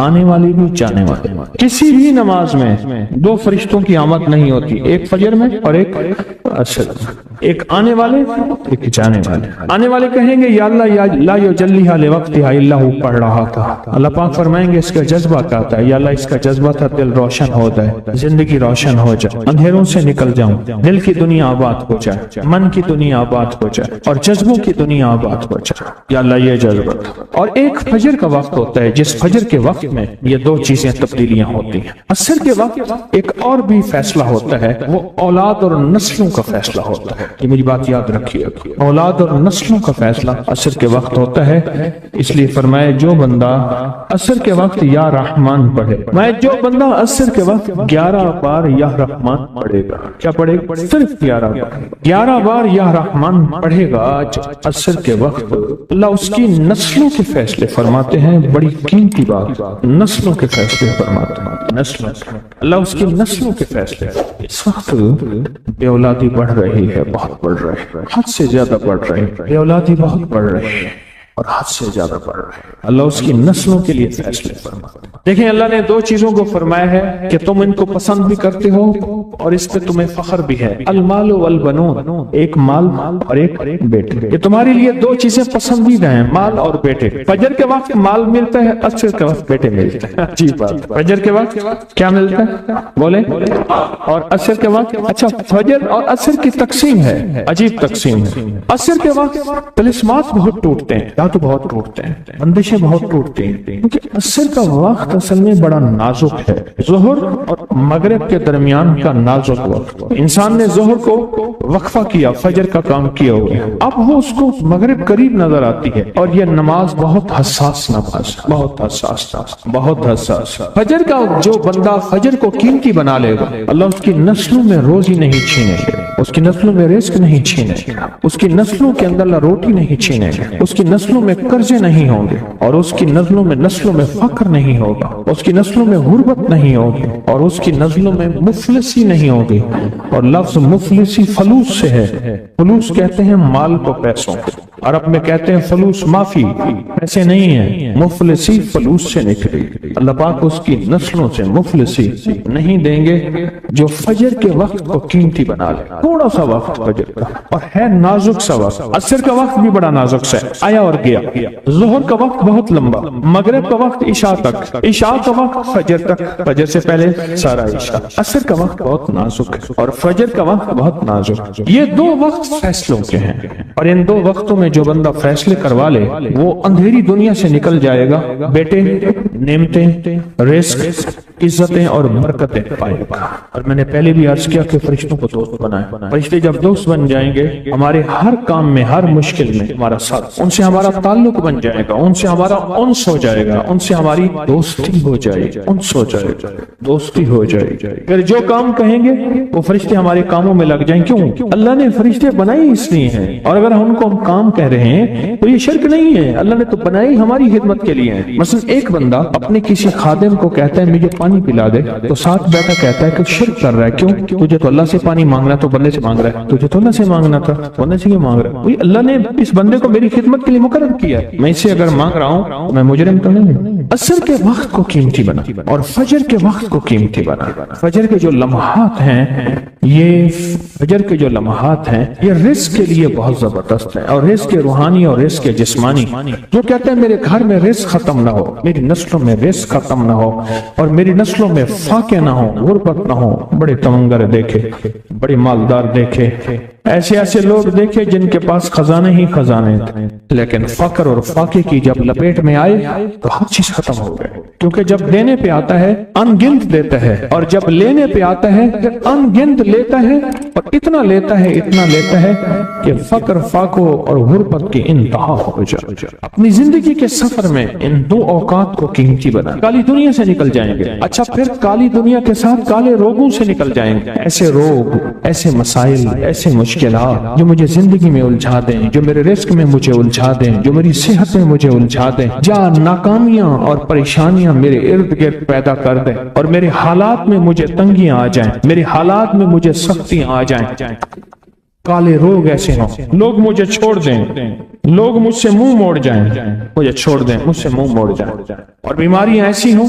آنے والی بھی جانے والی. کسی بھی نماز میں دو فرشتوں کی آمد نہیں ہوتی, ایک فجر میں اور ایک عصر. ایک آنے والے ایک جانے والے. آنے والے کہیں گے یا اللہ یا لا یجلیھا لوقتھا الا ہو, پڑھ رہا تھا. اللہ پاک فرمائیں گے اس کا جذبہ کیا تھا, یا اللہ اس کا جذبہ تھا دل روشن ہو جائے, زندگی روشن ہو جائے, اندھیروں سے نکل جاؤں, دل کی دنیا آباد ہو جائے, من کی دنیا آباد ہو جائے اور جذبوں کی دنیا آباد ہو جائے. یا اللہ یہ جذبہ تھا. اور ایک فجر کا وقت ہوتا ہے جس فجر کے وقت میں یہ دو چیزیں تبدیلیاں ہوتی ہیں. عصر کے وقت ایک اور بھی فیصلہ ہوتا ہے, وہ اولاد اور نسلوں کا فیصلہ ہوتا ہے. یہ میری بات یاد رکھیے, اولاد اور نسلوں کا فیصلہ عصر کے وقت ہوتا ہے. اس لیے فرمایا جو بندہ عصر کے وقت یا رحمان پڑھے, میں جو بندہ عصر کے وقت 11 بار یا رحمان پڑھے گا, کیا پڑھے گا؟ صرف 11 بار یا رحمان پڑھے گا عصر کے وقت, اللہ اس کی نسلوں کے فیصلے فرماتے ہیں. بڑی قیمتی بات, نسلوں کے فیصلے فرماتے ہیں. نسلوں, اللہ اس کی نسلوں کے فیصلے. اس وقت بے اولادی بڑھ رہی ہے, بہت بڑھ رہی ہے, حد سے زیادہ بڑھ رہی ہے. بے اولادی بہت بڑھ رہی ہے اور حد سے زیادہ بڑھ رہا ہے. اللہ اس کی نسلوں کے لیے فیصلے فرماتا ہے. دیکھیں اللہ نے دو چیزوں کو فرمایا ہے کہ تم ان کو پسند بھی کرتے ہو اور اس پہ تمہیں فخر بھی ہے. المال والبنون, ایک مال اور ایک بیٹے. یہ تمہاری لیے دو چیزیں پسندیدہ ہیں, مال اور بیٹے. فجر کے وقت مال ملتا ہے, عصر کے وقت بیٹے ملتے ہیں. عجیب بات, فجر کے وقت کیا ملتا ہے بولے, اور عصر کے وقت. اچھا فجر اور عصر کی تقسیم ہے, عجیب تقسیم ہے. عصر کے وقت طلسمات بہت ٹوٹتے ہیں, تو بہت ٹوٹتے ہیں, بندشیں بہت ٹوٹتی ہیں, کیونکہ عصر کا وقت اصل میں بڑا نازک ہے. ظہر اور مغرب کے درمیان کا نازک وقت. انسان نے ظہر کو وقفہ کیا, فجر کا کام کیا ہو گیا, اب وہ اس کو مغرب قریب نظر آتی ہے. اور یہ نماز بہت حساس نماز, بہت حساس, بہت حساس. فجر کا جو بندہ فجر کو قیمتی بنا لے گا, اللہ اس کی نسلوں میں روزی نہیں چھینے گا, اس کی نسلوں میں رزق نہیں چھینے گا, اس کی نسلوں کے اندر روٹی نہیں چھینے گا, اس کی نسلوں میں قرضے نہیں ہوں گے, اور اس کی نسلوں میں فقر نہیں ہوگا, اس کی نسلوں میں غربت نہیں ہوگی, اور اس کی نسلوں میں مفلسی نہیں ہوگی. اور لفظ مفلسی فلوس سے ہے. فلوس کہتے ہیں مال کو, پیسوں کو. عرب میں کہتے ہیں فلوس معافی, ایسے نہیں ہیں. مفلسی فلوس سے نکلی. اللہ پاک اس کی نسلوں سے مفلسی نہیں دیں گے جو فجر کے وقت کو قیمتی بنا لے. تھوڑا سا وقت فجر کا, اور ہے نازک سا وقت. عصر کا وقت بھی بڑا نازک سا ہے, آیا اور گیا. ظہر کا وقت بہت لمبا, مغرب کا وقت عشاء تک, عشاء کا وقت فجر تک, فجر سے پہلے سارا عشاء. عصر کا وقت بہت نازک ہے اور فجر کا وقت بہت نازک. یہ دو وقت فیصلوں کے ہیں, اور ان دو وقتوں میں جو بندہ فیصلے کروا لے وہ اندھیری دنیا سے نکل جائے گا, بیٹے, نعمتیں, رزق, عزتیں اور برکتیں پائے گا. اور میں نے پہلے بھی عرض کیا کہ فرشتوں کو دوست بنائے. فرشتے جب دوست بن جائیں گے, ہمارے ہر کام میں, ہر مشکل میں ہمارا ساتھ, ان سے ہمارا تعلق بن جائے گا, ان سے ہمارا انس ہو جائے گا, ان سے ہماری دوستی ہو جائے گی, انس ہو جائے گا, دوستی ہو جائے گی. پھر جو کام کہیں گے وہ فرشتے ہمارے کاموں میں لگ جائیں. کیوں؟ اللہ نے فرشتے بنائی اس لیے ہیں, اور اگر ہم کو ہم کام کہہ رہے ہیں تو یہ شرک نہیں ہے. اللہ نے تو بنائی ہماری خدمت کے لیے. مثلا ایک بندہ اپنے کسی خادم کو کہتا ہے مجھے پانی پلا دے, تو ساتھ بیٹھا کہتا ہے کہ شرک کر رہا ہے. کیوں؟ تجھے تو اللہ سے پانی مانگنا, تو بندے سے مانگ رہا ہے. تجھے تو اللہ سے مانگنا تھا, بندے سے کیوں مانگ رہا ہے؟ اللہ نے اس بندے کو میری خدمت کے لیے مقرر کیا, میں اسے اگر مانگ رہا ہوں میں مجرم تو نہیں. عصر کے وقت کو قیمتی بنا اور فجر کے وقت کو قیمتی بنا. فجر کے جو لمحات ہیں, یہ فجر کے جو لمحات ہیں یہ رزق کے لیے بہت زبردست ہے, اور رزق روحانی اور رزق جسمانی. جو کہتے ہیں میرے گھر میں رزق ختم نہ ہو, میری نسلوں میں رزق ختم نہ ہو, اور میری نسلوں میں فاقے نہ ہو, غربت نہ ہو. بڑے تمنگر دیکھے, بڑے مالدار دیکھے, ایسے لوگ دیکھے جن کے پاس خزانے ہی خزانے تھے, لیکن فقر اور فاقے کی جب لپیٹ میں آئے تو ہر چیز ختم ہو گئے. کیونکہ جب دینے پہ آتا ہے ان گنت دیتا ہے, اور جب لینے پہ آتا ہے پھر ان گنت لیتا ہے, اور اتنا لیتا ہے کہ فقر, فاقوں اور غربت کی انتہا ہو جائے. اپنی زندگی کے سفر میں ان دو اوقات کو قیمتی بنا. کالی دنیا سے نکل جائیں گے, اچھا پھر کالی دنیا کے ساتھ کالے روگوں سے نکل جائیں گے. ایسے روگ, ایسے مسائل, ایسے مشکلات جو مجھے زندگی میں الجھا دیں, جو میرے رزق میں مجھے الجھا دیں, جو میری صحت میں مجھے الجھا دیں, جہاں ناکامیاں اور پریشانیاں میرے ارد گرد پیدا کر دیں, اور میرے حالات میں مجھے تنگیاں آ جائیں, میرے حالات میں مجھے سختیاں آ جائیں. काले रोग ऐसे हों, लोग मुझे छोड़ दें, लोग मुझसे मुंह मोड़ जाएं, मुझे छोड़ दें, मुझसे मुंह मोड़ जाएं। और बीमारियां ऐसी हों,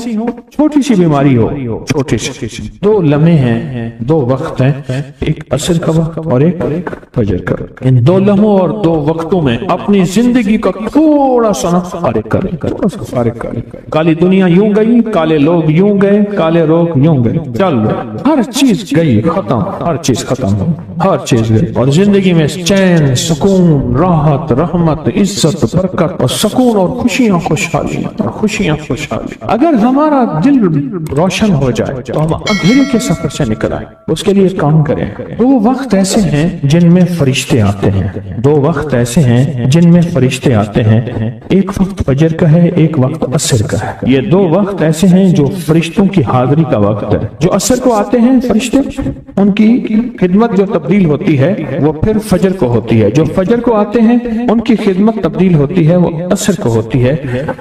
छोटी सी बीमारी हो, छोटी सी। दो लम्हे हैं, दो वक्त हैं, एक असर का वक्त और एक फजर का। इन दो लम्हों और दो वक्तों में अपनी जिंदगी का थोड़ा सा फारिग करें। काली दुनिया यूं गई, काले लोग यूं गए, काले रोग यूं गए, चल हर चीज गई, खत्म, हर चीज खत्म, हर चीज गई। और जिंदगी में चैन, सुकून, राहत, रहमत, इज्जत, बरकत और सुकून और खुशियां खुशहाली। अगर हमारा दिल रोशन हो जाए तो हम अंधेरे के सफर से निकल आए। उसके लिए काम करें। दो वक्त ऐसे हैं जिनमें फरिश्ते आते हैं, दो वक्त ऐसे हैं जिनमें फरिश्ते आते हैं। एक वक्त फजर का है, एक वक्त असर का है। ये दो वक्त ऐसे हैं जो फरिश्तों की हाजिरी का वक्त है। जो असर को आते हैं फरिश्ते, उनकी खिदमत जो तब्दील होती है वो फिर फजर को होती है। जो फजर को आते हैं उनकी खिदमत तब्दील होती है, वो असर को होती है।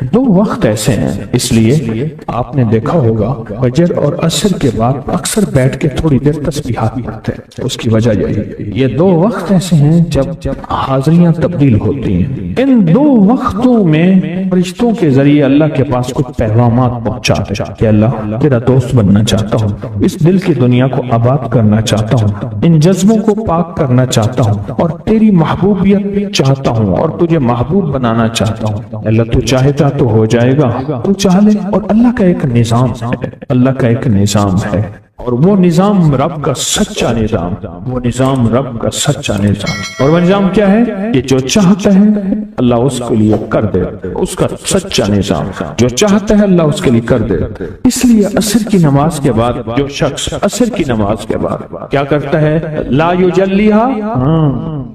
दो वक्त ऐसे हैं, इसलिए आपने देखा होगा फजर और असर के बाद अक्सर बैठ के थोड़ी देर तस्बीहात पढ़ते हैं। उसकी वजह यही, ये दो वक्त ऐसे हैं जब हाजिरियां तब्दील होती हैं। इन दो वक्तों में फरिश्तों के जरिए अल्लाह के पास कुछ पैगामात पहुंचाते हैं कि अल्लाह तेरा दोस्त बनना चाहता हूँ, इस दिल की दुनिया को आबाद करना चाहता हूँ, इन जज्बों को पाक करना चाहता हूँ और तेरी महबूबियत चाहता हूँ और तुझे महबूब बनाना चाहता हूँ। अल्लाह तू चाहता तो हो जाएगा, तू चाह ले। और अल्लाह का एक निजाम है, अल्लाह का एक निजाम है और वो निजाम रब का सच्चा निजाम, वो निजाम रब का सच्चा निजाम। और वो निजाम क्या है? ये जो चाहता है अल्लाह उसके लिए कर दे, उसका सच्चा निजाम। जो चाहता है अल्लाह उसके लिए कर दे। इसलिए असर की नमाज के बाद जो शख्स असर की नमाज के बाद क्या करता है, ला युजल्लिहा,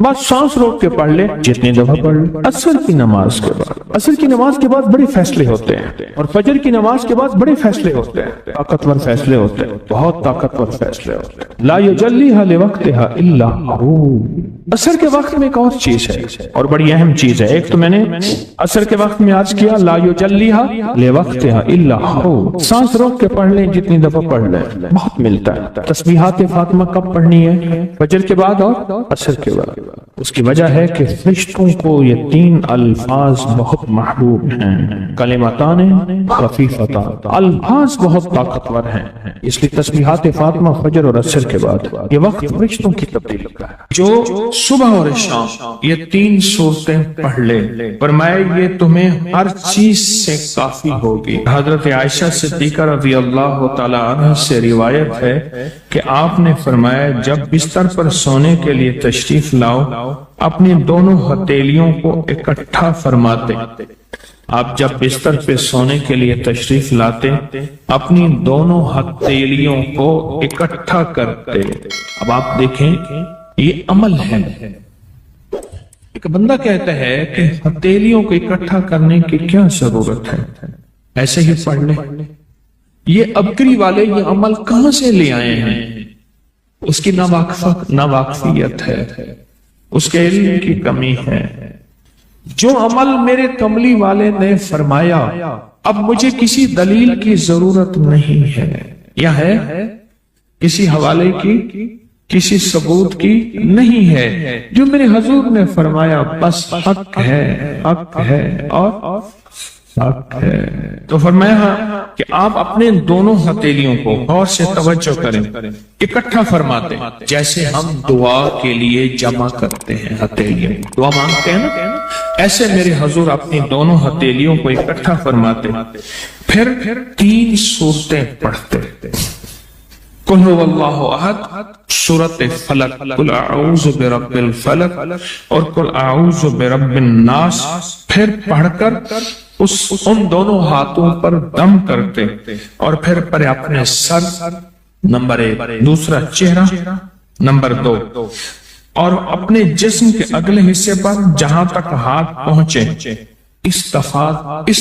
बस सांस रोक के पढ़ ले, जितनी दफा पढ़ ले। असर की नमाज के बाद, असर की नमाज के बाद बड़े फैसले होते हैं और फजर की नमाज के बाद बड़े फैसले होते हैं, ताकतवर फैसले होते हैं, बहुत ताकतवर फैसले होते हैं। ला युजल्लिहा लिवक्तिहा इल्ला हू। असर के वक्त में एक और चीज है और बड़ी अहम चीज है। एक तो मैंने असर के वक्त में आज किया, ला युजल्लिहा लिवक्तिहा इल्ला हू। सांस रोक के पढ़ ले, जितनी दफा पढ़ ले, बहुत मिलता है। तस्बीहात फातिमा कब पढ़नी है? फजर के बाद और असर के बाद। उसकी वजह है कि फरिश्तों को ये तीन अल्फाज बहुत महबूब हैं, कलिमतान खफीफतान। अल्फाज बहुत ताकतवर हैं, इसलिए तस्बीहात फातिमा फजर और असर के बाद ये वक्त फरिश्तों की तब्दील का है। जो सुबह और शाम ये तीन सूरतें पढ़ ले, फरमाया ये तुम्हें हर चीज से काफी होगी। हजरत आयशा सिद्दीका रज़ी अल्लाह तआला अन्हा से रिवायत है कि आपने फरमाया, जब बिस्तर पर सोने के लिए तशरीफ लाओ, अपनी दोनों हथेलियों को इकट्ठा फरमाते। आप जब बिस्तर पे सोने के लिए तशरीफ लाते, अपनी दोनों हथेलियों को इकट्ठा करते। अब आप देखें, ये अमल है। एक बंदा कहता है कि हथेलियों को इकट्ठा करने की क्या जरूरत है, ऐसे ही पढ़ ले। ये अबकरी वाले ये अमल कहां से ले आए हैं? उसकी नावाकफियत है, उसके इल्म की कमी है। जो अमल मेरे कमली वाले ने फरमाया, अब मुझे किसी दलील की जरूरत नहीं है, या है किसी हवाले की, किसी सबूत की नहीं है। जो मेरे हजूर ने फरमाया बस हक है, हक है और हक है। तो फरमाया कि आप अपने दोनों हथेलियों को गौर से तवज्जो करें, इकट्ठा फरमाते, जैसे हम दुआ के लिए जमा करते हैं हथेलियों, दुआ मांगते हैं ना, ऐसे मेरे हजूर अपनी दोनों हथेलियों को इकट्ठा फरमाते, फिर तीन सूरतें पढ़ते। कुल हुवल्लाहु अहद, सूरत फलक, कुल अऊज़ु बिरब्बिल फलक और कुल अऊज़ु बिरब्बिन नास। फिर पढ़कर उन दोनों हाथों पर दम करते और फिर पर अपने सर, नंबर 1, दूसरा चेहरा, नंबर 2, और अपने जिस्म के अगले हिस्से पर जहां तक हाथ पहुंचे, इस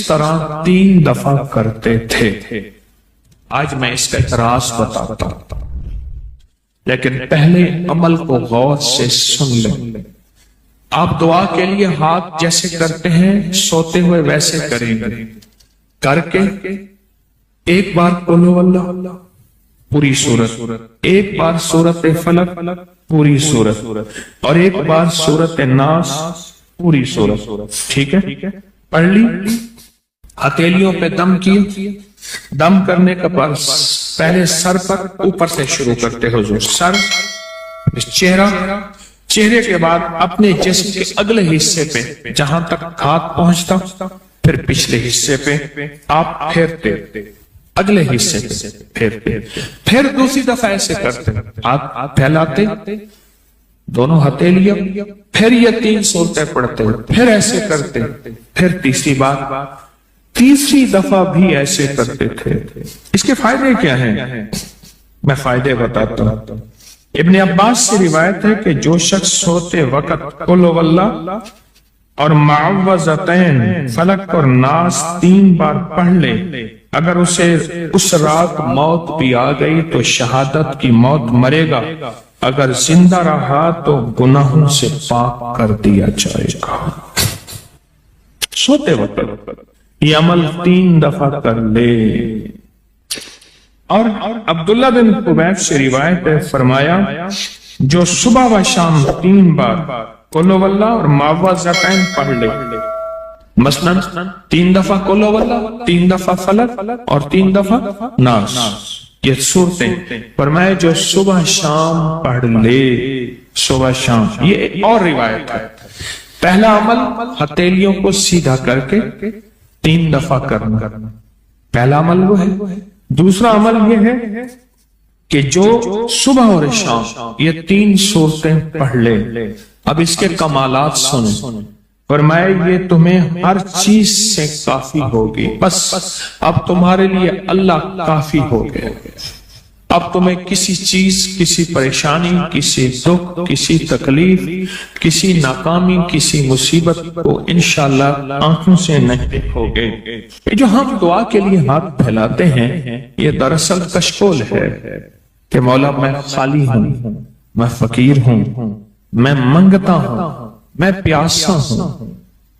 तरह 3 दफा करते थे। आज मैं इसका एक राज बताता हूं, लेकिन पहले अमल को गौर से सुन लें। आप दुआ के लिए हाथ जैसे करते हैं सोते हुए वैसे करेंगे, करके एक बार कुल हुवल्लाह, पूरी सूरत, एक बार सूरत फलक पूरी सूरत, और एक बार सूरत नास पूरी सूरत। ठीक है, पढ़ ली। हथेलियों पे दम किए, दम करने का पहले सर पर ऊपर से शुरू करते हो, जो सर, चेहरा, चेहरे के बाद अपने जिस्म के अगले हिस्से पे जहां तक हाथ पहुंचता, फिर पिछले हिस्से पे आप फेरते, अगले हिस्से पे फेरते, फिर दूसरी दफा ऐसे करते, हाथ फैलाते, दोनों हथेलियां, फिर ये 3 सूरतें पढ़ते, फिर ऐसे करते, फिर तीसरी बार, तीसरी दफा भी ऐसे करते थे। इसके फायदे क्या हैं? मैं फायदे बताता हूं। इब्न अब्बास से रिवायत है कि जो शख्स सोते वक्त कुल वल्लाह और मुअव्वज़तैन फलक और नास 3 बार पढ़ ले, अगर उसे उस रात मौत भी आ गई तो शहादत की मौत मरेगा, अगर जिंदा रहा तो गुनाहों से पाक कर दिया जाएगा। सोते वक्त ये अमल 3 दफा कर ले। और अब्दुल्ला बिन कुबैब से रिवायत है, फरमाया जो सुबह व शाम 3 बार कुल वल्लाह और मुअव्वज़तैन पढ़ ले, मसलन 3 दफा कुल वल्लाह, 3 दफा फलक और 3 दफा नास, ये सूरतें, फरमाया जो सुबह शाम पढ़ ले, सुबह शाम। ये और रिवायत है। पहला अमल हथेलियों को सीधा करके 3 दफा करना, पहला अमल वो है। दूसरा अमल ये है कि जो सुबह और शाम ये 3 सूरतें पढ़ ले। अब इसके कमालात सुने, फरमाया ये तुम्हें हर चीज से काफी होगी, बस अब तुम्हारे लिए अल्लाह काफी हो गए। अब तुम्हें किसी चीज, किसी परेशानी, किसी दुख, किसी तकलीफ, किसी नाकामी, किसी मुसीबत को इंशाअल्लाह आंखों से नहीं देखोगे। ये जो हम दुआ के लिए हाथ फैलाते हैं, ये दरअसल कशकोल है कि मौला मैं खाली हूं, मैं फकीर हूं, मैं मंगता हूं, मैं प्यासा हूं,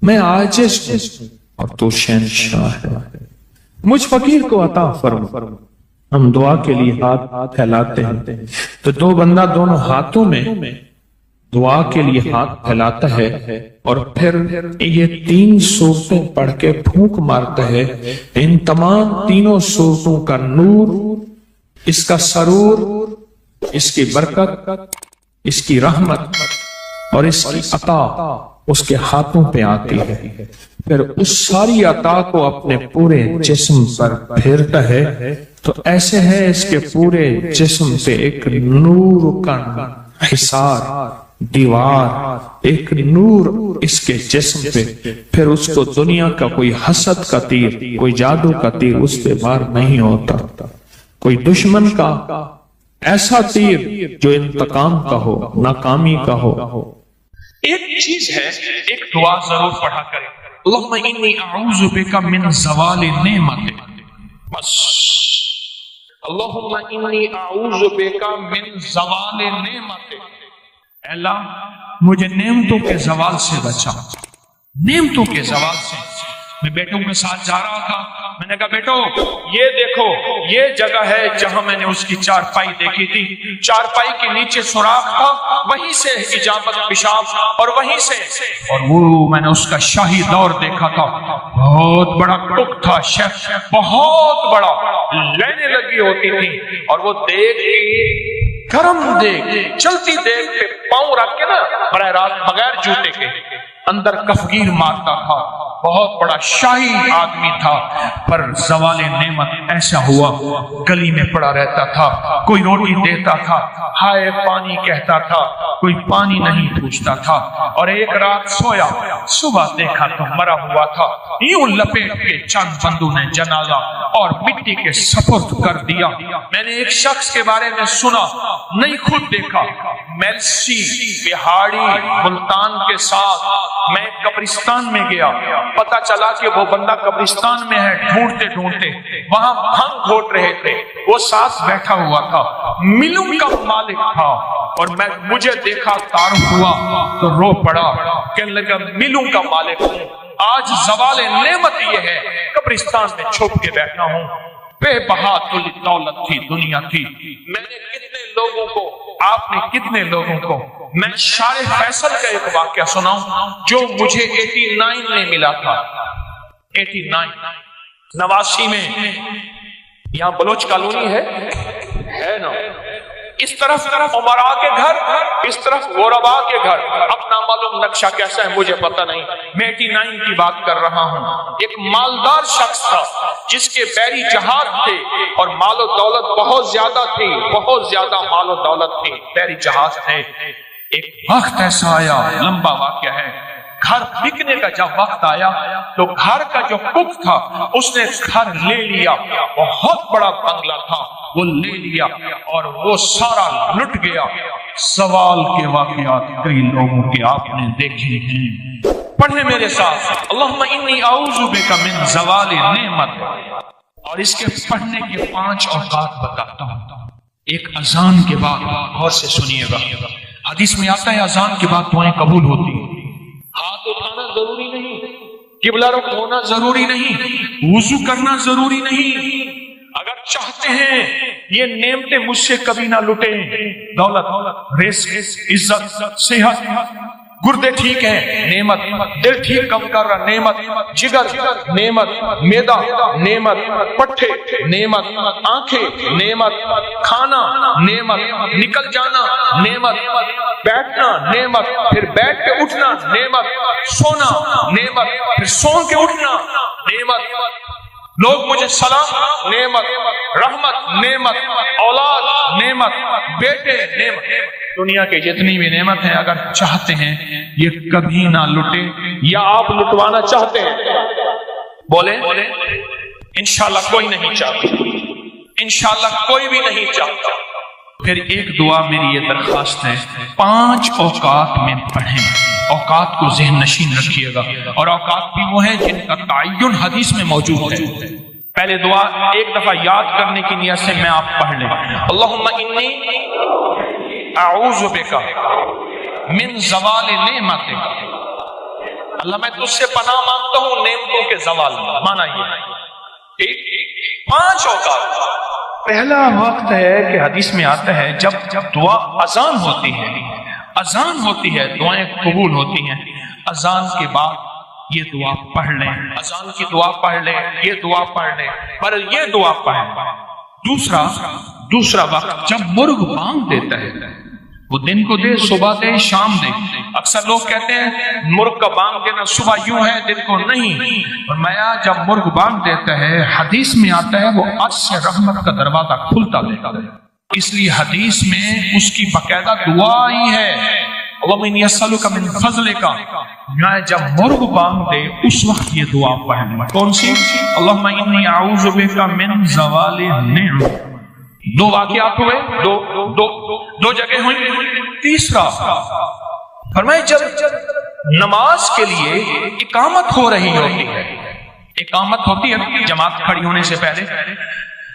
मैं आजिज हूं, और तू शहंशाह है, मुझ फकीर को अता फरमा। हम दुआ के लिए हाथ फैलाते हैं तो 2 बंदा दोनों हाथों में दुआ के लिए हाथ फैलाता है और फिर ये 3 सूरतें पढ़ के फूंक मारता है। इन तमाम तीनों सूरतों का नूर, इसका सरूर, इसकी बरकत, इसकी रहमत और इसकी अता उसके हाथों पे आती है। फिर उस सारी अता को अपने पूरे जिस्म पर फेरता है तो ऐसे है इसके पूरे जिस्म पे एक नूर का हिसार, दीवार, एक नूर इसके जिस्म पे। फिर उसको दुनिया का कोई हसद का तीर, कोई जादू का तीर उस पे वार नहीं होता, कोई दुश्मन का ऐसा तीर जो इंतकाम का हो, नाकामी का हो। एक चीज है, एक दुआ जरूर पढ़ा करें, अल्लाहुम्मा इन्नी अऊज़ु बिका मिन ज़वालि नेमतिक, बस अल्लाहुम्मा इन्नी अऊज़ु बिका मिन ज़वालि नेमतिक, अल्लाह मुझे नेमतों के ज़वाल से बचा, नेमतों के ज़वाल से। मैं बेटों के साथ जा रहा था, मैंने कहा बेटो ये देखो, ये जगह है जहां मैंने उसकी चारपाई देखी थी, चारपाई के नीचे सुराख था, वहीं से इजाबत पेशाब और वहीं से, और वो मैंने उसका शाही दौर देखा था, बहुत बड़ा टुक था, शेफ बहुत बड़ा, लाइनें लगी होती थी, और वो देख गरम देख, चलती देख पे पांव रख के ना बराह रास्त बगैर जूते के अंदर कफगीर मारता था, बहुत बड़ा शाही आदमी था। पर ज़वाले नेमत ऐसा हुआ, गली में पड़ा रहता था, कोई रोटी देता था, हाय पानी कहता था, कोई पानी नहीं पूछता था। और एक रात सोया, सुबह देखा तो मरा हुआ था, यूं लपेट के चंद बंदों ने जनाजा और मिट्टी के सपुर्द कर दिया। मैंने एक शख्स के बारे में सुना, नहीं खुद देखा, मेलसी बिहाड़ी मुल्तान के साथ मैं कब्रिस्तान में गया, पता चला कि वो बंदा कब्रिस्तान में है, ढूंढते ढूंढते वहां भंग घोट रहे थे, वो साथ बैठा हुआ था, मिलूं का मालिक था, और मुझे देखा, तारुफ हुआ तो रो पड़ा, कहने लगा मिलूं का मालिक हूं, आज ज़वाले नेमत ये है कब्रिस्तान में छुप के बैठा हूं। بے بہا دولت تھی، دنیا تھی. میں نے کتنے لوگوں کو، آپ نے کتنے لوگوں کو، میں شارع فیصل کا ایک واقعہ سناؤں جو مجھے 89 میں ملا تھا. 89 نواسی میں. یہاں بلوچ کالونی ہے نا. اس طرف عمراء کے گھر، اس طرف غربا کے گھر. اپنا معلوم نقشہ کیسا ہے مجھے پتہ نہیں. میں 89 کی بات کر رہا ہوں. ایک مالدار شخص تھا جس کے بحری جہاز تھے اور مال و دولت بہت زیادہ تھی، بہت زیادہ مال و دولت تھی، بحری جہاز تھے. ایک وقت ایسا آیا، لمبا واقعہ ہے، گھر بکنے کا جب وقت آیا تو گھر کا جو کک تھا اس نے گھر لے لیا. بہت بڑا بنگلہ تھا، وہ لے لیا اور وہ سارا لٹ گیا. سوال کے واقعات کئی لوگوں کے آپ نے دیکھے ہیں. پڑھیں میرے ساتھ، اللہم انی اعوذ بک من زوال نعمت. اور اس کے پڑھنے کے 5 اوقات بتاتا ہوں. ایک اذان کے بعد، غور سے سنیے گا، حدیث میں آتا ہے اذان کے بعد دعائیں قبول ہوتی ہیں. ہاتھ اٹھانا ضروری نہیں، قبلہ رخ ہونا ضروری نہیں، وضو کرنا ضروری نہیں. اگر چاہتے ہیں یہ نعمتیں مجھ سے کبھی نہ لٹیں، دولت، رزق، عزت، صحت، گردے ٹھیک ہیں، نعمت، دل ٹھیک کم کر رہا، نعمت، جگر، نعمت، معدہ، نعمت، پٹھے، نعمت، آنکھیں، نعمت، کھانا، نعمت، نکل جانا، نعمت، بیٹھنا، نعمت، پھر بیٹھ کے اٹھنا، نعمت، سونا، نعمت، پھر سو کے اٹھنا، نعمت، لوگ مجھے سلام، نعمت، رحمت، نعمت، اولاد، نعمت، بیٹے، نعمت. دنیا کے جتنی بھی نعمت ہیں اگر چاہتے ہیں یہ کبھی نہ لٹے، یا آپ لٹوانا چاہتے ہیں بولیں انشاءاللہ کوئی نہیں چاہتا، انشاءاللہ کوئی بھی نہیں چاہتا. پھر ایک دعا میری یہ درخواست ہے، 5 اوقات میں پڑھیں. اوقات کو ذہن نشین رکھیے گا، اور اوقات بھی وہ ہیں جن کا تعین حدیث میں موجود ہے. پہلے دعا ایک دفعہ یاد کرنے کی نیت سے میں آپ پڑھ لیں. اللہم انی اعوذ بک من زوال نعمتک. اللہ میں تجھ سے پناہ مانگتا ہوں نعمتوں کے زوال میں. مانا یہ 5 اوقات. پہلا وقت ہے کہ حدیث میں آتا ہے جب دعا اذان ہوتی ہے، اذان ہوتی ہے دعائیں قبول ہوتی ہیں. اذان کے بعد یہ دعا پڑھ لیں، اذان کی دعا پڑھ لیں، یہ دعا پڑھ لیں، پر یہ دعا پڑھیں. دوسرا وقت جب مرغ بانگ دیتا ہے، وہ دن کو دے، صبح دے، شام دے. اکثر لوگ کہتے ہیں مرغ کا بانگ دینا صبح یوں ہے دن کو نہیں. فرمایا جب مرغ بانگ دیتا ہے، حدیث میں آتا ہے وہ عرش سے رحمت کا دروازہ کھلتا دیتا ہے. اس لیے حدیث میں اس کی باقاعدہ دعا ہی ہے، اللہم انی اسألک من فضلک. جب مرغ بانگ دے اس وقت یہ دعا پڑھنا. کون سی؟ اللہم انی اعوذ بک من زوال نعمت. 2 واقعات ہوئے، دو جگہ ہوئی. تیسرا فرمائے جب نماز کے لیے اقامت ہو رہی ہوتی ہے، اقامت ہوتی ہے جماعت کھڑی ہونے سے پہلے،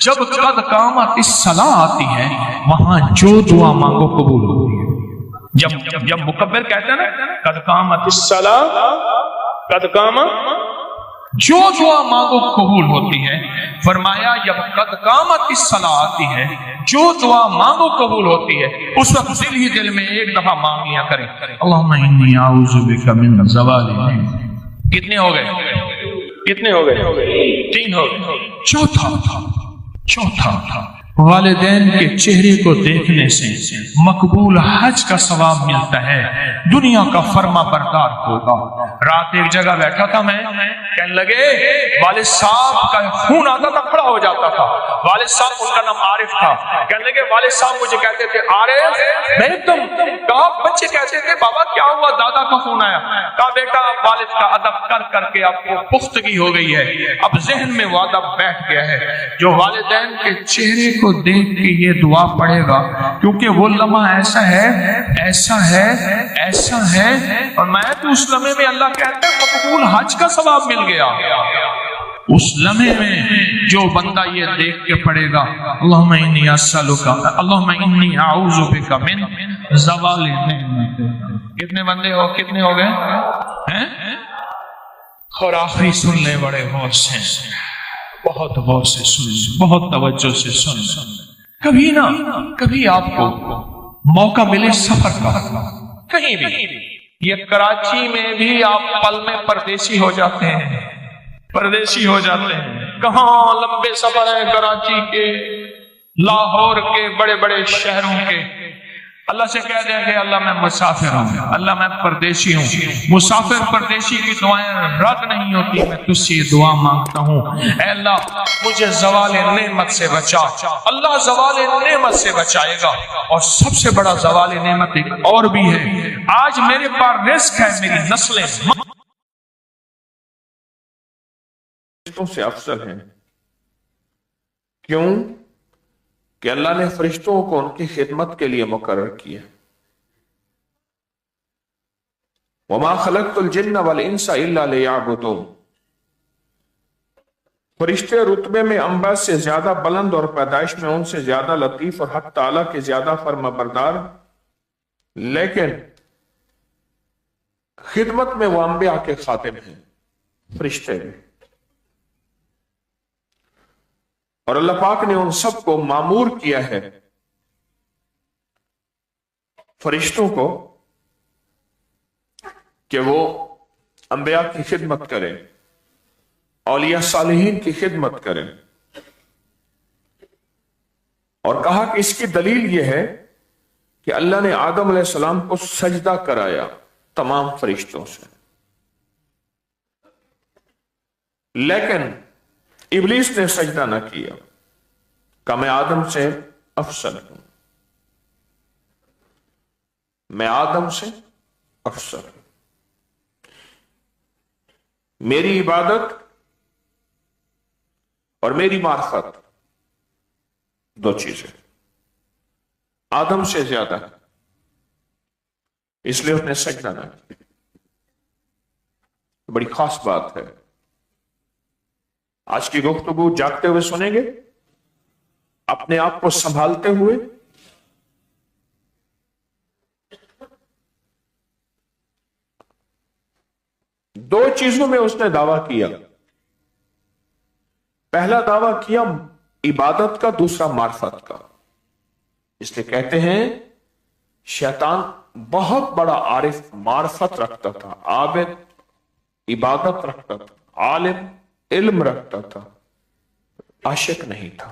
جب قد قامت الصلاۃ آتی ہے وہاں جو دعا مانگو قبول ہوتی ہے. جب مکبر کہتے ہیں نا قد قامت الصلاۃ، قد قامت، جو دعا مانگو قبول ہوتی ہے. فرمایا جب قد قامت الصلاۃ آتی ہے، جو دعا مانگو قبول ہوتی ہے، اس وقت دل ہی دل میں ایک دفعہ مانگ لیا کریں اللہم انی اعوذ بک من زوال نعمتک. کتنے ہو گئے؟ 3 ہو گئے. چوتھا والدین کے چہرے کو دیکھنے سے مقبول حج کا ثواب ملتا ہے، دنیا کا فرما بردار ہوگا. رات ایک جگہ بیٹھا تھا میں، کہنے لگے والد صاحب کا خون آتا تھا، کھڑا ہو جاتا تھا. والد صاحب ان کا نام عارف تھا. کہنے لگے والد صاحب مجھے کہتے تھے عارف. میں تم کہا بچے کہتے تھے بابا کیا ہوا، دادا کا خون آیا. کہا بیٹا والد کا ادب کر کر کے آپ کو پختگی ہو گئی ہے، اب ذہن میں وہ ادب بیٹھ گیا ہے. جو والدین کے چہرے کو دیکھ کے یہ دعا پڑھے گا، کیونکہ وہ لمحہ ایسا ہے اور میں تو اس لمحے میں اللہ کہتا ہے مقبول حج کا ثواب مل گیا. اس لمحے میں جو بندہ یہ دیکھ کے پڑھے گا اللہم انی اسألک، اللہم انی اعوذ بک من زوال نعمتک. کتنے بندے ہو، کتنے ہو گئے؟ اور آخری سن لے بڑے غور سے، बहुत गौर से सुन लें, बहुत तवज्जो से सुन लें। कभी ना कभी आपको मौका मिले सफर का, कहीं भी, ये कराची में भी आप पल में परदेसी हो जाते हैं, परदेसी हो जाते हैं। कहाँ लंबे सफर है कराची के, लाहौर के, बड़े बड़े शहरों के। अल्लाह से कह दे कि अल्लाह मैं मुसाफिर हूँ, अल्लाह मैं परदेशी हूँ। मुसाफिर परदेशी की दुआएं रद्द नहीं होती। मैं तुझसे ये दुआ मांगता हूँ, ऐ अल्लाह मुझे ज़वाल नेमत से बचा। अल्लाह ज़वाल नेमत से बचाएगा। और सबसे बड़ा ज़वाल नेमत एक और भी है, आज मेरे पास रिस्क है, मेरी नस्लें से अफसर हैं। क्यों? कि अल्लाह ने फरिश्तों को उनकी खिदमत के लिए मुकर्रर किया। वमा खलक़तुल जिन्न वल इंसा इल्ला लियअबुदून। फरिश्ते रुतबे में अंबा से ज्यादा बुलंद और पैदाइश में उनसे ज्यादा लतीफ और हक ताला के ज्यादा फरमाबरदार, लेकिन खिदमत में वो अंबिया के खातिम हैं, फरिश्ते भी। और अल्लाह पाक ने उन सबको मामूर किया है, फरिश्तों को, कि वो अंबिया की खिदमत करें, औलिया सालिहीन की खिदमत करें। और कहा कि इसकी दलील यह है कि अल्लाह ने आदम अलैहिस्सलाम को सजदा कराया तमाम फरिश्तों से, लेकिन इब्लीस ने सजदा न किया। कहा मैं आदम से अफसल हूं, मैं आदम से अफसल हूं। मेरी इबादत और मेरी मार्फत दो चीजें आदम से ज्यादा है, इसलिए उसने सजदा न किया। बड़ी खास बात है। आज की गुफ्तगू जागते हुए सुनेंगे, अपने आप को संभालते हुए। दो चीजों में उसने दावा किया। पहला दावा किया इबादत का, दूसरा मार्फत का। इसलिए कहते हैं शैतान बहुत बड़ा आरिफ मार्फत रखता था, आबिद इबादत रखता था, आलिम इल्म रखता था, आशिक नहीं था,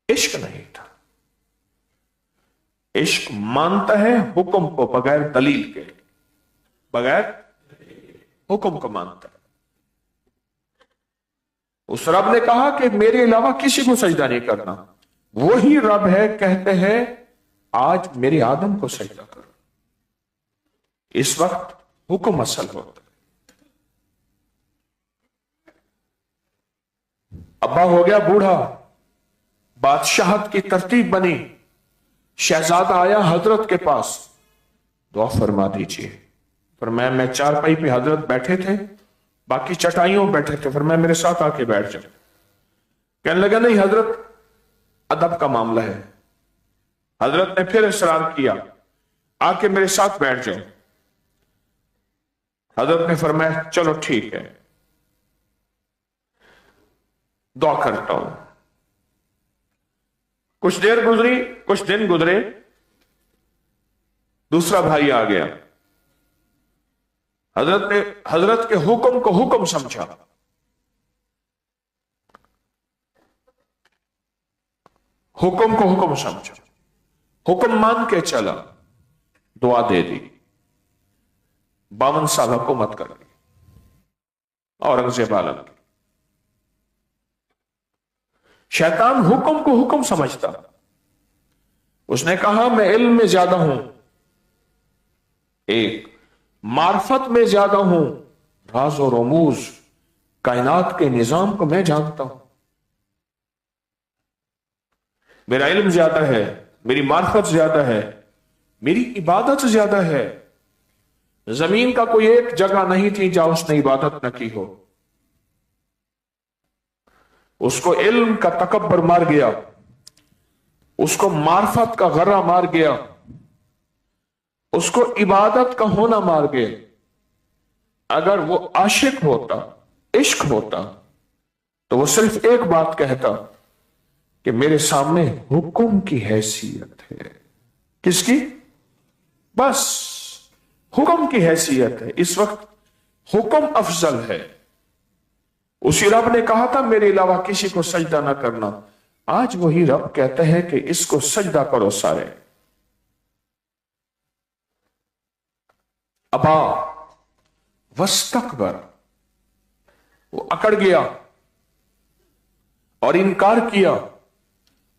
इश्क नहीं था। इश्क मानता है हुक्म को बगैर दलील के, बगैर हुक्म को मानता है। उस रब ने कहा कि मेरे अलावा किसी को सजदा नहीं करना। वही रब है, कहते हैं आज मेरे आदम को सजदा करो। इस वक्त हुक्म असल होता है। अब्बा हो गया बूढ़ा, बादशाहत की तरतीब बनी, शहजादा आया हजरत के पास, दुआ फरमा दीजिए। फरमाया मैं चारपाई पे हजरत बैठे थे, बाकी चटाइयों बैठे थे, फरमाया मेरे साथ आके बैठ जाओ। कहने लगा नहीं हजरत, अदब का मामला है। हजरत ने फिर इसरार किया, आके मेरे साथ बैठ जाओ। हजरत ने फरमाया चलो ठीक है, दुआ करता हूं। कुछ देर गुजरी, कुछ दिन गुजरे, दूसरा भाई आ गया। हजरत ने हजरत के हुक्म को हुक्म समझा, हुक्म को हुक्म समझा, हुक्म मान के चला, दुआ दे दी, 52 साल हुकूमत कर दी औरंगजेब आलम की। शैतान हुक्म को हुक्म समझता। उसने कहा मैं इल्म में ज्यादा हूं, एक मार्फत में ज्यादा हूं, राज और रमूज कायनात के निजाम को मैं जानता हूं। मेरा इल्म ज्यादा है, मेरी मार्फत ज्यादा है, मेरी इबादत ज्यादा है। जमीन का कोई एक जगह नहीं थी जहां उसने इबादत न की हो। उसको इल्म का तकब्बर मार गया, उसको मार्फत का गर्रा मार गया, उसको इबादत का होना मार गया। अगर वो आशिक होता, इश्क होता, तो वो सिर्फ एक बात कहता कि मेरे सामने हुक्म की हैसियत है। किसकी? बस हुक्म की हैसियत है। इस वक्त हुक्म अफजल है। उसी रब ने कहा था मेरे अलावा किसी को सजदा ना करना, आज वही रब कहता है कि इसको सजदा करो सारे। अबा वस्तकबर, वो अकड़ गया और इनकार किया।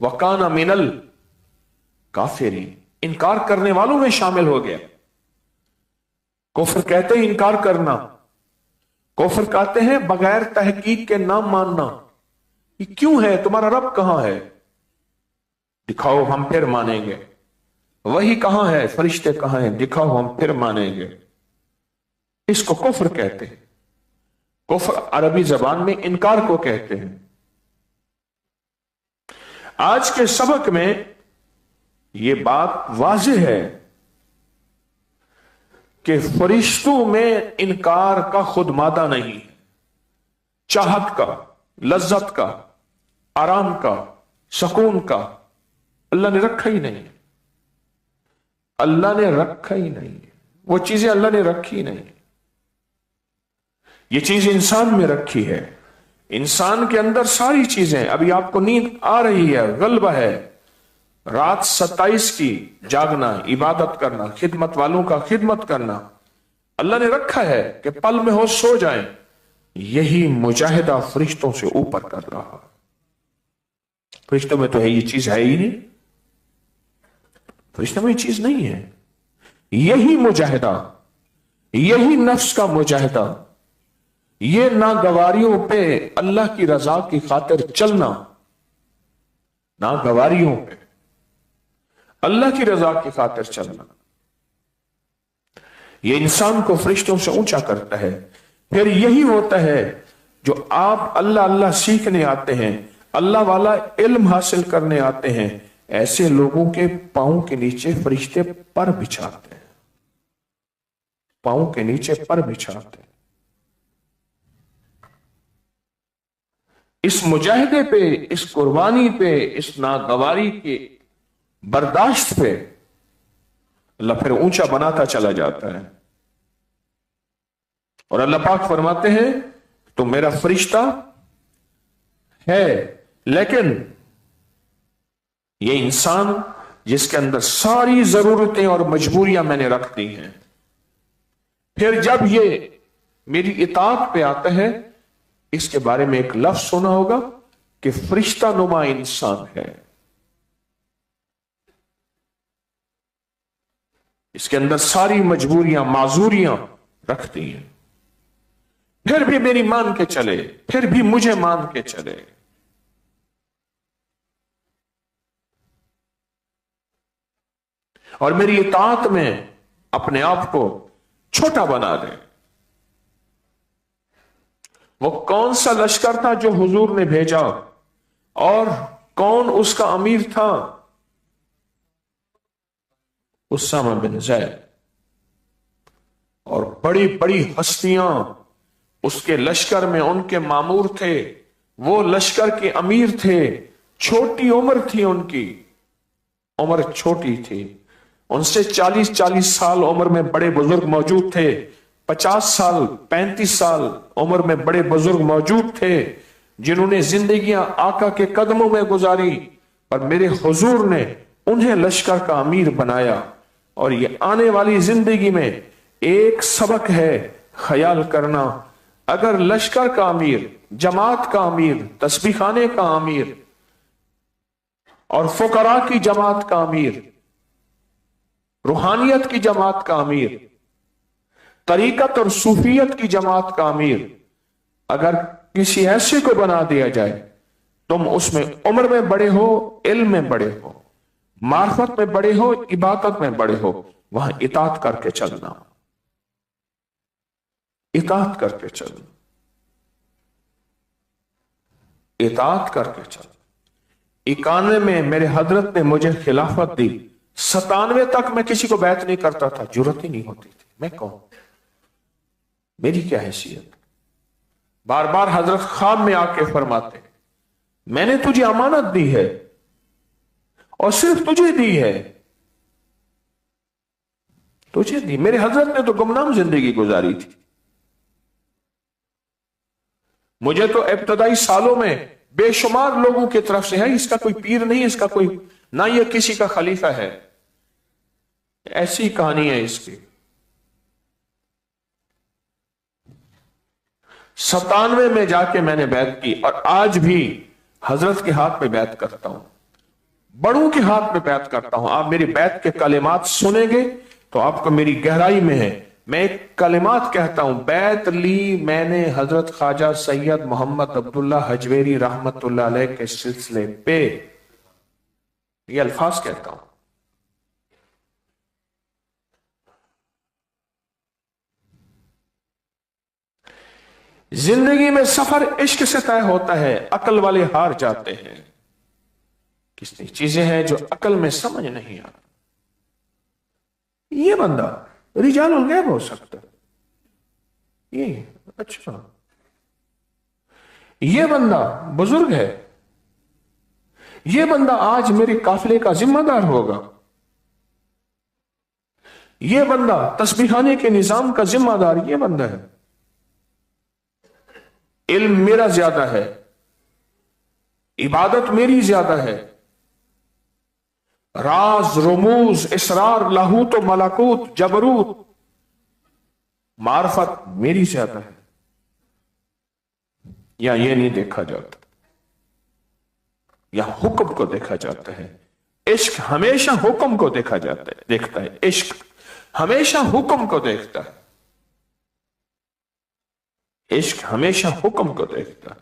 वकाना मिनल काफिरीन, इनकार करने वालों में शामिल हो गया। कुफ्र कहते हैं इनकार करना, कुफ्र कहते हैं बगैर तहकीक के नाम मानना। ये क्यों है? तुम्हारा रब कहां है? दिखाओ हम फिर मानेंगे। वही कहां है? फरिश्ते कहां हैं? दिखाओ हम फिर मानेंगे। इसको कुफ्र कहते हैं। कुफ्र अरबी जबान में इनकार को कहते हैं। आज के सबक में यह बात वाज़ेह है कि फरिश्तों में इनकार का खुद मादा नहीं है। चाहत का, लज्जत का, आराम का, सुकून का अल्लाह ने रखा ही नहीं। अल्लाह ने रखा ही नहीं। वो चीजें अल्लाह ने रखी नहीं। ये चीज इंसान में रखी है। इंसान के अंदर सारी चीजें, अभी आपको नींद आ रही है, गल्बा है, रात 27 की जागना, इबादत करना, खिदमत वालों का खिदमत करना, अल्लाह ने रखा है कि पल में हो सो जाएं। यही मुजाहिदा फरिश्तों से ऊपर कर रहा है। फरिश्तों में तो है ये चीज है ही नहीं। फरिश्तों में ये चीज नहीं है। यही मुजाहिदा, यही नफ्स का मुजाहिदा, ये नागवारियों पे अल्लाह की रजा की खातिर चलना, नागवारियों पे अल्लाह की रजा की खातिर चलना, ये इंसान को फरिश्तों से ऊंचा करता है। फिर यही होता है जो आप अल्लाह अल्लाह सीखने आते हैं, अल्लाह वाला इल्म हासिल करने आते हैं, ऐसे लोगों के पांव के नीचे फरिश्ते पर बिछाते हैं, पांव के नीचे पर बिछाते हैं। इस मुजाहिदे पे, इस कुर्बानी पे, इस नागवारी के बर्दाश्त पे अल्लाह फिर ऊंचा बनाता चला जाता है। और अल्लाह पाक फरमाते हैं तो मेरा फरिश्ता है, लेकिन ये इंसान जिसके अंदर सारी जरूरतें और मजबूरियां मैंने रख दी हैं, फिर जब ये मेरी इताअत पे आता है, इसके बारे में एक लफ्ज सुना होगा कि फरिश्ता नुमा इंसान है। इसके अंदर सारी मजबूरियां, माजूरियां रखती हैं, फिर भी मेरी मान के चले, फिर भी मुझे मान के चले। और मेरी इताअत में अपने आप को छोटा बना दे। वो कौन सा लश्कर था जो हुजूर ने भेजा, और कौन उसका अमीर था? उसामा बिन ज़ैद। और बड़ी बड़ी हस्तियां उसके लश्कर में उनके मामूर थे, वो लश्कर के अमीर थे। छोटी उम्र थी उनकी, उम्र छोटी थी। उनसे 40-40 साल उम्र में बड़े बुजुर्ग मौजूद थे, 50 साल 35 साल उम्र में बड़े बुजुर्ग मौजूद थे, जिन्होंने जिंदगियां आका के कदमों में गुजारी। और मेरे हुजूर ने उन्हें लश्कर का अमीर बनाया। और ये आने वाली जिंदगी में एक सबक है, ख्याल करना, अगर लश्कर का अमीर, जमात का अमीर, तस्बीह खाने का अमीर और फुकरा की जमात का अमीर, रूहानियत की जमात का अमीर, तरीकत और सूफियत की जमात का अमीर, अगर किसी ऐसे को बना दिया जाए, तुम उसमें उम्र में बड़े हो, इल्म में बड़े हो, मार्फत में बड़े हो, इबादत में बड़े हो, वहां इताअत करके चलना, इताअत करके चलना, इताअत करके चलना। 91 में मेरे हजरत ने मुझे खिलाफत दी, 97 तक मैं किसी को बैत नहीं करता था, जरूरत ही नहीं होती थी। मैं कौन, मेरी क्या हैसियत? बार बार हजरत ख्वाब में आके फरमाते, मैंने तुझे अमानत दी है और सिर्फ तुझे दी है, तुझे दी। मेरे हजरत ने तो गुमनाम जिंदगी गुजारी थी। मुझे तो इब्तदाई सालों में बेशुमार लोगों की तरफ से है, इसका कोई पीर नहीं, इसका कोई ना, ये किसी का खलीफा है, ऐसी कहानी है इसकी। 97 में जाके मैंने बैत की और आज भी हजरत के हाथ पे बैत करता हूं, बड़ों के हाथ पे बैत करता हूं। आप मेरी बैत के कलिमात सुनेंगे तो आपको मेरी गहराई में है। मैं एक कलिमात कहता हूं, बैत ली मैंने हजरत ख्वाजा सैयद मोहम्मद अब्दुल्ला हजवेरी रहमतुल्लाह अलैह के सिलसिले पे, ये अल्फाज कहता हूं। जिंदगी में सफर इश्क से तय होता है, अकल वाले हार जाते हैं। कितनी चीजें हैं जो अकल में समझ नहीं आती। ये बंदा रिजालुल गैब हो सकता है, ये अच्छा, ये बंदा बुजुर्ग है, ये बंदा आज मेरे काफिले का जिम्मेदार होगा, ये बंदा तस्बीहाने के निजाम का जिम्मेदार ये बंदा है। इल्म मेरा ज्यादा है, इबादत मेरी ज्यादा है, राज रमूज इसरार लाहूत मलाकूत जबरूत मार्फत मेरी ज्यादा है। या ये नहीं देखा जाता, या हुक्म को देखा जाता है। इश्क हमेशा हुक्म को देखा जाता है, देखता है। इश्क हमेशा हुक्म को देखता है, इश्क हमेशा हुक्म को देखता है।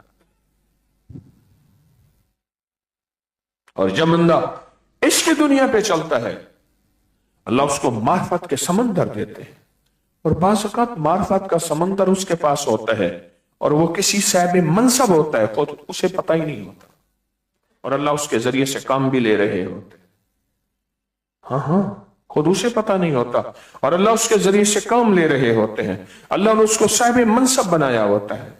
और जब बंदा इश्क की दुनिया पे चलता है, अल्लाह उसको मार्फत के समंदर देते हैं। और बाज़ औक़ात मार्फत का समंदर उसके पास होता है और वो किसी साहिब मनसब होता है, खुद उसे पता ही नहीं होता, और अल्लाह उसके जरिए से काम भी ले रहे होते। हाँ, खुद उसे पता नहीं होता और अल्लाह उसके जरिए से काम ले रहे होते हैं। अल्लाह ने उसको साहिब मनसब बनाया होता है,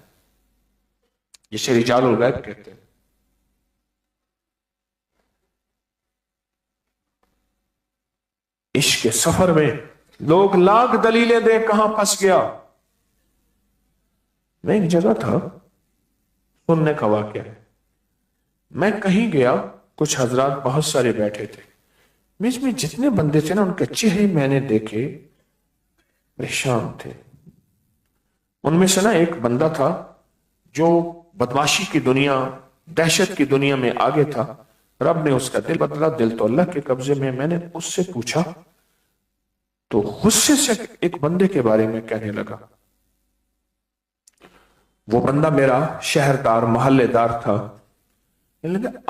जिसे रिजालुल गैब कहते हैं। इश्क के सफर में लोग लाख दलीलें दे, कहां फंस गया। मैं एक जगह था, सुनने का वाकया है, मैं कहीं गया, कुछ हजरात बहुत सारे बैठे थे, बीच में जितने बंदे थे ना, उनके चेहरे मैंने देखे परेशान थे। उनमें से ना एक बंदा था जो बदमाशी की दुनिया, दहशत की दुनिया में आगे था। रब ने उसका दिल बदला, दिल तो अल्लाह के कब्जे में। मैंने उससे पूछा तो गुस्से से एक बंदे के बारे में कहने लगा। वो बंदा मेरा शहरदार मोहल्लेदार था।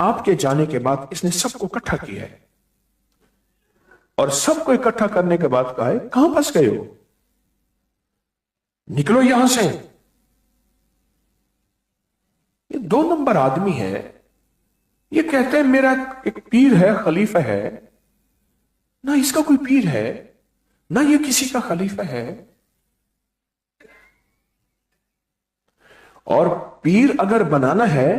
आपके जाने के बाद इसने सबको इकट्ठा किया है और सबको इकट्ठा करने के बाद कहा है, कहां फंस गए हो, निकलो यहां से। ये 2 नंबर आदमी है, ये कहते हैं मेरा एक पीर है, खलीफा है। ना इसका कोई पीर है, ना ये किसी का खलीफा है। और पीर अगर बनाना है,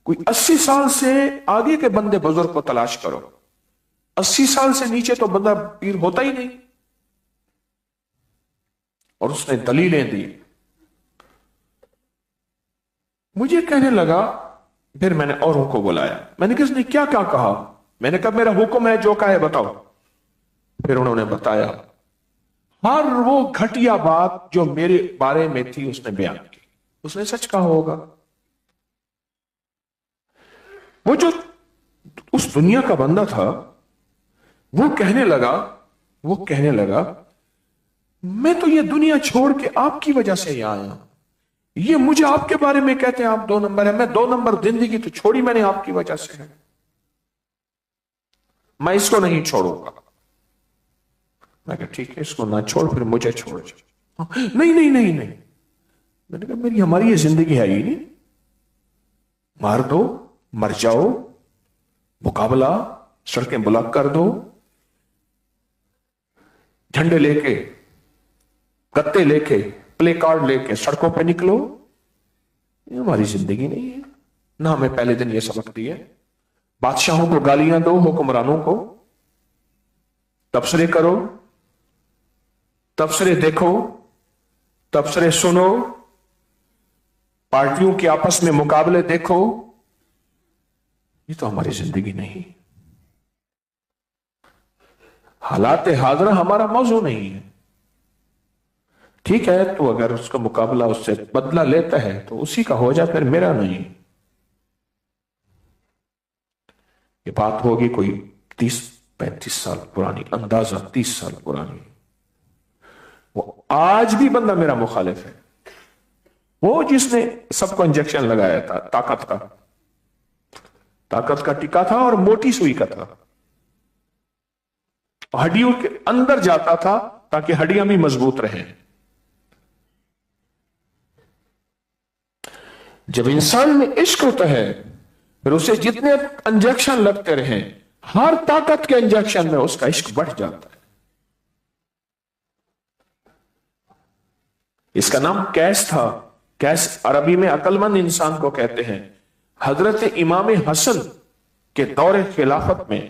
कोई 80 साल से आगे के बंदे बुजुर्ग को तलाश करो। 80 साल से नीचे तो बंदा पीर होता ही नहीं। और उसने दलीलें दी। मुझे कहने लगा, फिर मैंने औरों को बुलाया, मैंने किसने क्या क्या कहा, मैंने कहा मेरा हुक्म है, जो कहा है बताओ। फिर उन्होंने बताया, हर वो घटिया बात जो मेरे बारे में थी उसने बयान की। उसने सच कहा होगा। वो जो उस दुनिया का बंदा था, वो कहने लगा मैं तो ये दुनिया छोड़ के आपकी वजह से यहां आया। ये मुझे आपके बारे में कहते हैं आप 2 नंबर है, मैं 2 नंबर जिंदगी तो छोड़ी मैंने आपकी वजह से है, मैं इसको नहीं छोड़ूंगा। मैं कहा ठीक है, इसको ना छोड़, फिर मुझे छोड़। नहीं, मैंने कहा मेरी हमारी ये जिंदगी है ही नहीं, मार दो, मर जाओ, मुकाबला, सड़कें ब्लॉक कर दो, झंडे लेके, गत्ते लेके, प्ले कार्ड लेके सड़कों पे निकलो, یہ ہماری زندگی نہیں ہے. نہ ہمیں پہلے دن یہ سبق دیا. بادشاہوں کو گالیاں دو, حکمرانوں کو تبصرے کرو, تبصرے دیکھو, تبصرے سنو, پارٹیوں کے آپس میں مقابلے دیکھو. یہ تو ہماری زندگی نہیں. حالات حاضرہ ہمارا موضوع نہیں ہے. ٹھیک ہے, تو اگر اس کا مقابلہ اس سے بدلہ لیتا ہے تو اسی کا ہو جائے, پھر میرا نہیں. یہ بات ہوگی کوئی 30-35 سال پرانی, اندازہ 30 سال پرانی. وہ آج بھی بندہ میرا مخالف ہے, وہ جس نے سب کو انجیکشن لگایا تھا طاقت کا ٹکا تھا اور موٹی سوئی کا تھا, ہڈیوں کے اندر جاتا تھا تاکہ ہڈیاں بھی مضبوط رہیں. جب انسان میں عشق ہوتا ہے پھر اسے جتنے انجیکشن لگتے رہیں, ہر طاقت کے انجیکشن میں اس کا عشق بڑھ جاتا ہے. اس کا نام کیس تھا. کیس عربی میں عقل مند انسان کو کہتے ہیں. حضرت امام حسن کے دور خلافت میں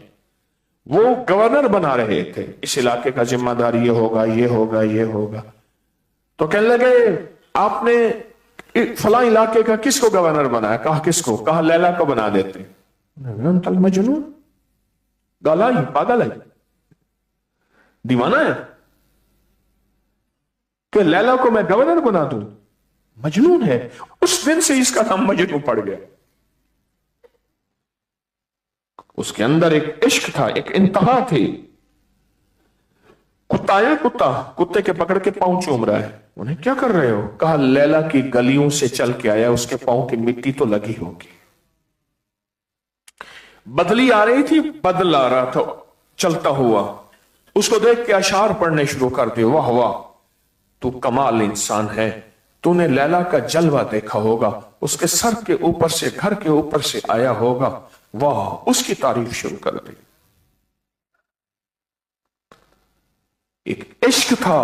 وہ گورنر بنا رہے تھے, اس علاقے کا ذمہ دار یہ ہوگا, یہ ہوگا, یہ ہوگا. تو کہنے لگے آپ نے فلاں علاقے کا کس کو گورنر بنایا؟ کہا کس کو؟ کہا لیلا کو بنا دیتے. انت المجنون, گالا ہی, پاگل ہے, دیوانہ ہے کہ لیلا کو میں گورنر بنا دوں. مجنون ہے. اس دن سے اس کا نام مجنون پڑ گیا. اس کے اندر ایک عشق تھا, ایک انتہا تھی. کتا ہے, کتے کے پکڑ کے پاؤں چوم رہا ہے. انہیں کیا کر رہے ہو؟ کہا لیلا کی گلیوں سے چل کے آیا, اس کے پاؤں کی مٹی تو لگی ہوگی. بدلی آ رہی تھی, بدل آ رہا تھا چلتا ہوا, اس کو دیکھ کے اشعار پڑھنے شروع کر دے. واہ واہ, تو کمال انسان ہے, تو نے لیلا کا جلوہ دیکھا ہوگا, اس کے سر کے اوپر سے, گھر کے اوپر سے آیا ہوگا. واہ, اس کی تعریف شروع کر دی. ایک عشق تھا,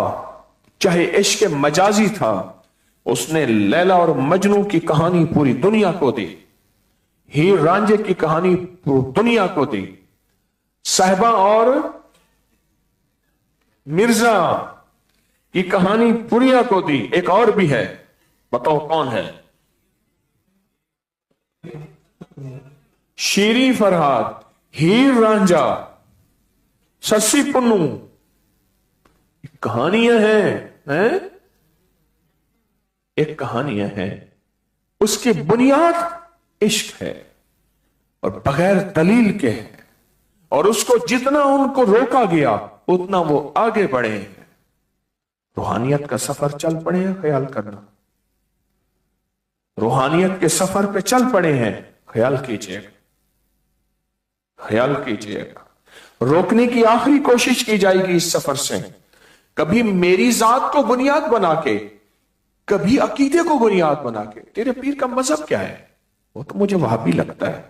چاہے عشق مجازی تھا, اس نے لیلا اور مجنو کی کہانی پوری دنیا کو دی. ہیر رانجھے کی کہانی پوری دنیا کو دی. صاحبہ اور مرزا کی کہانی دنیا کو دی. ایک اور بھی ہے, بتاؤ کون ہے؟ شیری فرہاد, ہیر رانجھا, سسی پنو, کہانیاں ہیں, ایک کہانیاں ہیں. اس کی بنیاد عشق ہے اور بغیر دلیل کے ہے, اور اس کو جتنا ان کو روکا گیا اتنا وہ آگے بڑھے ہیں. روحانیت کا سفر چل پڑے ہیں, خیال کرنا. روحانیت کے سفر پہ چل پڑے ہیں, خیال کیجئے گا, خیال کیجئے گا. روکنے کی آخری کوشش کی جائے گی اس سفر سے. کبھی میری ذات کو بنیاد بنا کے, کبھی عقیدے کو بنیاد بنا کے. تیرے پیر کا مذہب کیا ہے؟ وہ تو مجھے وہابی لگتا ہے,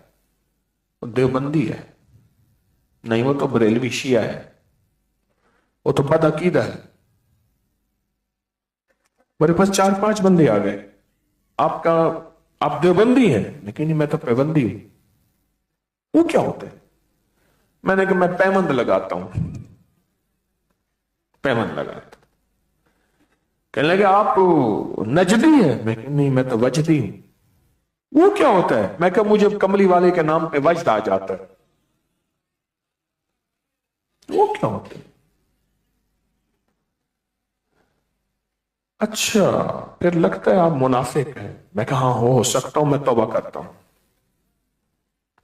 وہ دیوبندی ہے. نہیں, وہ تو بریلوی شیعہ ہے, وہ تو بد عقیدہ ہے. میرے پاس 4-5 بندے آ گئے, آپ دیوبندی ہیں, لیکن میں تو پیوندی ہوں. وہ کیا ہوتے ہیں؟ میں نے کہا میں پیمند لگاتا ہوں, پیمند لگاتا. کہنے لگے آپ نجدی ہیں؟ میں کہ نہیں, میں تو وجدی ہوں. وہ کیا ہوتا ہے؟ میں کہ مجھے کملی والے کے نام پہ وجد آ جاتا ہے. وہ کیا ہوتا ہے؟ اچھا, پھر لگتا ہے آپ منافق ہیں. میں کہا ہاں, ہو سکتا ہوں, میں توبہ کرتا ہوں,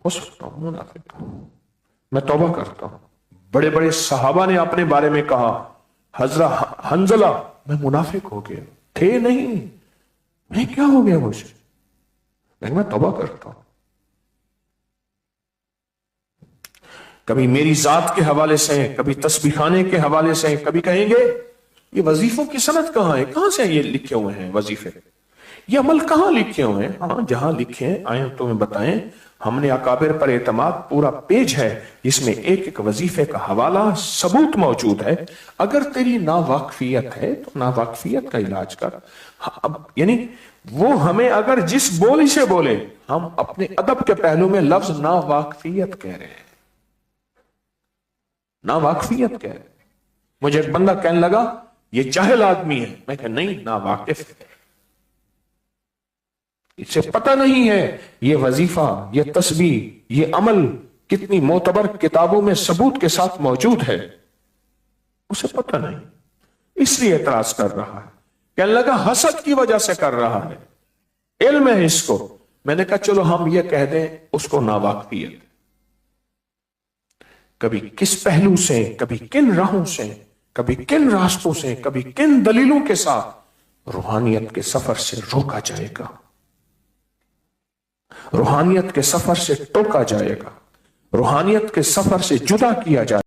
ہو سکتا ہوں منافق ہوں, میں توبہ کرتا ہوں. بڑے بڑے صحابہ نے اپنے بارے میں کہا, حضرت حنظلہ میں منافق ہو گیا. تھے نہیں, میں کیا ہو گیا مجھے؟ میں توبہ کرتا ہوں. کبھی میری ذات کے حوالے سے, کبھی تسبیح خانے کے حوالے سے, کبھی کہیں گے یہ وظیفوں کی سند کہاں ہے؟ کہاں سے یہ لکھے ہوئے ہیں وظیفے؟ یہ عمل کہاں لکھے ہوئے ہیں؟ ہاں, جہاں لکھے ہیں آئیں تمہیں بتائیں. ہم نے اکابر پر اعتماد پورا پیج ہے جس میں ایک ایک وظیفے کا حوالہ ثبوت موجود ہے. اگر تیری ناواقفیت ہے تو ناواقفیت کا علاج کر. یعنی وہ ہمیں اگر جس بولی سے بولے، ہم اپنے ادب کے پہلو میں لفظ ناواقفیت کہہ رہے ہیں، ناواقفیت کہہ رہے ہیں۔ مجھے ایک بندہ کہنے لگا یہ جاہل آدمی ہے، میں کہا نہیں، ناواقف ہے، اسے پتہ نہیں ہے یہ وظیفہ، یہ تسبیح، یہ عمل کتنی معتبر کتابوں میں ثبوت کے ساتھ موجود ہے، اسے پتہ نہیں، اس لیے اعتراض کر رہا ہے۔ کہنے لگا حسد کی وجہ سے کر رہا ہے، علم ہے اس کو۔ میں نے کہا چلو ہم یہ کہہ دیں اس کو ناواقفیت۔ کبھی کس پہلو سے، کبھی کن راہوں سے، کبھی کن راستوں سے، کبھی کن دلیلوں کے ساتھ روحانیت کے سفر سے روکا جائے گا، روحانیت کے سفر سے ٹوکا جائے گا، روحانیت کے سفر سے جدا کیا جائے گا۔